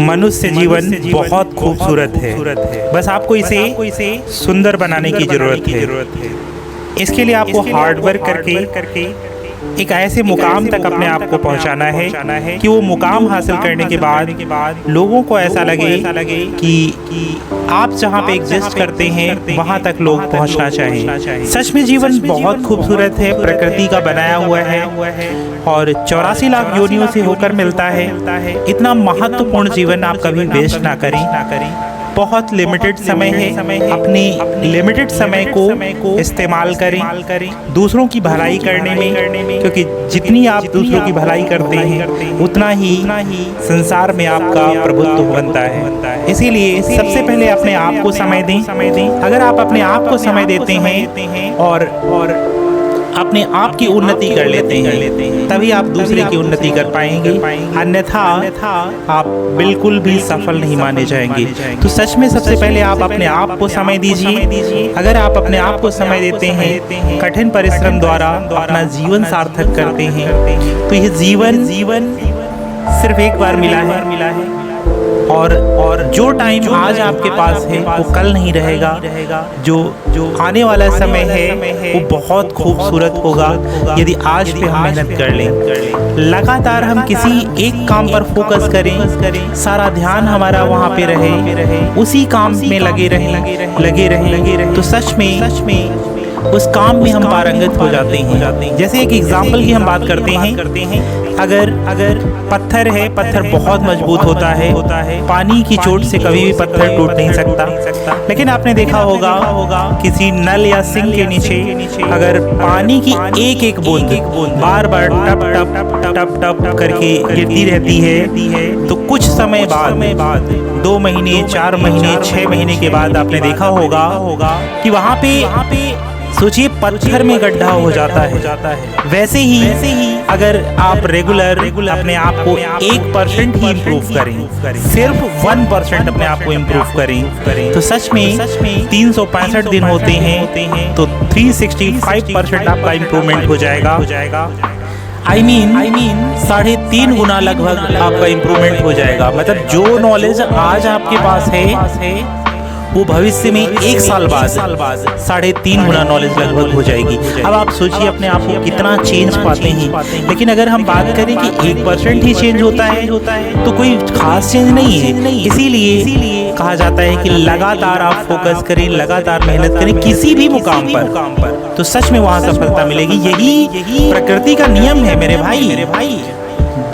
मनुष्य जीवन बहुत खूबसूरत है, बस आपको इसे सुंदर बनाने की जरूरत है। इसके लिए आपको हार्ड वर्क करके एक ऐसे मुकाम तक अपने आप को पहुंचाना है कि वो मुकाम हासिल करने के बाद लोगों को ऐसा लगे कि आप जहां पे एग्जिस्ट करते हैं वहां तक लोग पहुंचना चाहें। सच में जीवन बहुत खूबसूरत है, प्रकृति का बनाया हुआ है और 84 लाख योनियों से होकर मिलता है। इतना महत्वपूर्ण जीवन आप कभी वेस्ट ना करें। बहुत लिमिटेड समय है, अपने लिमिटेड समय को इस्तेमाल करें दूसरों की भलाई करने में, क्योंकि जितनी आप दूसरों की भलाई करते हैं उतना ही संसार में आपका प्रभुत्व बनता है। इसीलिए सबसे पहले अपने आप को समय दें। अगर आप अपने आप को समय देते हैं और अपने आप की उन्नति कर लेते हैं तभी आप दूसरे की उन्नति कर पाएंगे, अन्यथा आप बिल्कुल भी सफल नहीं माने जाएंगे। तो सच में सबसे पहले आप अपने आप को समय दीजिए। अगर आप अपने आप को समय देते हैं, कठिन परिश्रम द्वारा अपना जीवन सार्थक करते हैं, तो यह जीवन सिर्फ एक बार मिला है और जो टाइम आज आपके पास है वो कल नहीं रहेगा। जो आने वाला समय है वो बहुत खूबसूरत होगा यदि आज पे हम मेहनत कर लें। लगातार हम किसी एक काम पर फोकस करें, सारा ध्यान हमारा वहाँ पे रहे, उसी काम में लगे रहें तो सच में उस काम में हम पारंगत हो जाते हैं। जैसे एक एग्जाम्पल की हम बात करते हैं, अगर पत्थर है, पत्थर बहुत मजबूत होता है, पानी की चोट से कभी भी पत्थर टूट नहीं सकता। लेकिन आपने देखा होगा किसी नल या सिंक के नीचे अगर पानी की एक बूंद बार बार टप टप टप टप करके गिरती रहती है तो कुछ समय बाद 2 महीने 4 महीने 6 महीने के बाद आपने देखा होगा कि वहाँ पे सोचिए पत्थर में गड्ढा हो जाता है। वैसे ही अगर आप रेगुलर अपने आप को 1% ही इम्प्रूव करें, सिर्फ 1% अपने आप को इम्प्रूव करें तो सच में 365 दिन होते हैं तो 365% आपका इम्प्रूवमेंट हो जाएगा। I mean 3.5 गुना लगभग आपका इम्प्रूवमेंट हो जाएगा। मतलब जो नॉलेज आज आपके पास है वो भविष्य में 1 साल बाद 3.5 गुना नॉलेज लगभग हो जाएगी। अब आप सोचिए अपने आप को कितना चेंज पाते हैं। लेकिन अगर हम बात करें कि 1% ही चेंज होता है तो कोई खास चेंज नहीं है। इसीलिए कहा जाता है कि लगातार आप फोकस करें, लगातार मेहनत करें किसी भी मुकाम पर तो सच में वहाँ सफलता मिलेगी। यही प्रकृति का नियम है मेरे भाई।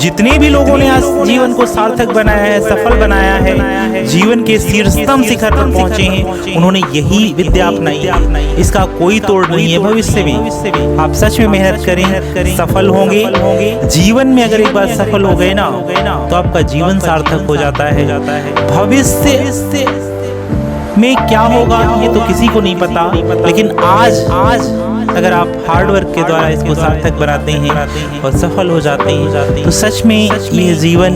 जितने भी लोगों ने आज जीवन को सार्थक बनाया है, सफल बनाया है, जीवन के शीर्षतम शिखर पर पहुंचे हैं, उन्होंने यही विद्या अपनाई है। इसका कोई तोड़ नहीं है। भविष्य में आप सच में मेहनत करें, सफल होंगे। जीवन में अगर एक बार सफल हो गए ना तो आपका जीवन सार्थक हो जाता है। भविष्य में क्या होगा ये तो किसी को नहीं पता, लेकिन आज अगर आप हार्ड वर्क के द्वारा इसको सार्थक बनाते हैं और सफल हो जाते हैं तो सच में यह जीवन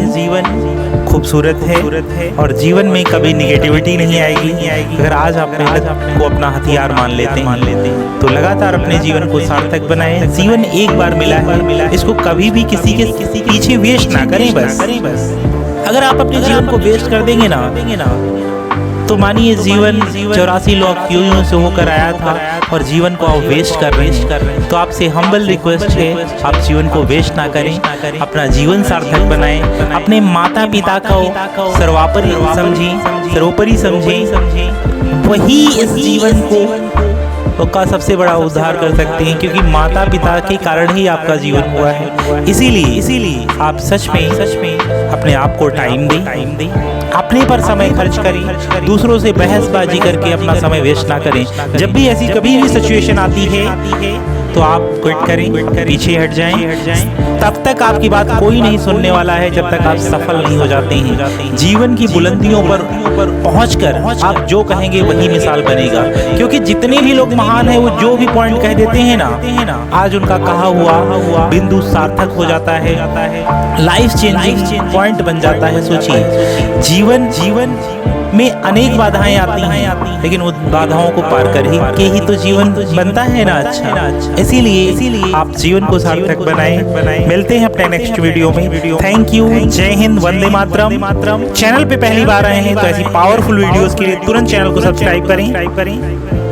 खूबसूरत है और जीवन में कभी निगेटिविटी नहीं आएगी। अगर आज आप मेहनत को अपना हथियार मान लेते हैं तो लगातार अपने जीवन को सार्थक बनाएं। जीवन एक बार मिला है, इसको कभी भी किसी के पीछे वेस्ट ना करें। बस अगर आप अपने जीवन को वेस्ट कर देंगे ना तो मानिए जीवन 84 लाख योनियों से होकर आया था और जीवन को आप वेस्ट कर रहे हैं। तो आपसे हम्बल रिक्वेस्ट है, आप जीवन को वेस्ट ना करें, अपना जीवन सार्थक बनाएं, अपने माता पिता को सर्वोपरि समझें। वही इस जीवन का सबसे बड़ा उद्धार कर सकते हैं, क्योंकि माता पिता के कारण ही आपका जीवन हुआ है। इसीलिए आप सच में अपने आप को टाइम दें, अपने पर समय खर्च करें, दूसरों से बहसबाजी करके अपना समय वेस्ट ना करें। जब भी ऐसी कभी भी सिचुएशन आती है तो आप क्विट करें, पीछे हट जाएं। तब तक आपकी बात कोई नहीं सुनने वाला है जब तक आप सफल नहीं हो जाते हैं। जीवन की बुलंदियों पर पहुंचकर आप जो कहेंगे वही मिसाल बनेगा, क्योंकि जितने भी लोग महान हैं वो जो भी पॉइंट कह देते हैं ना, आज उनका कहा हुआ बिंदु सार्थक हो जाता है, लाइफ चेंजिंग पॉइंट बन जाता है। सोचिए जीवन में अनेक बाधाएं आती हैं, लेकिन उन बाधाओं को पार कर ही तो जीवन बनता है ना अच्छा। इसीलिए आप जीवन को सार्थक बनाएं। मिलते हैं अपने नेक्स्ट वीडियो में। Thank you. जय हिंद, वंदे मातरम। चैनल पे पहली बार आए हैं तो ऐसी पावरफुल वीडियोस के लिए तुरंत चैनल को सब्सक्राइब करें।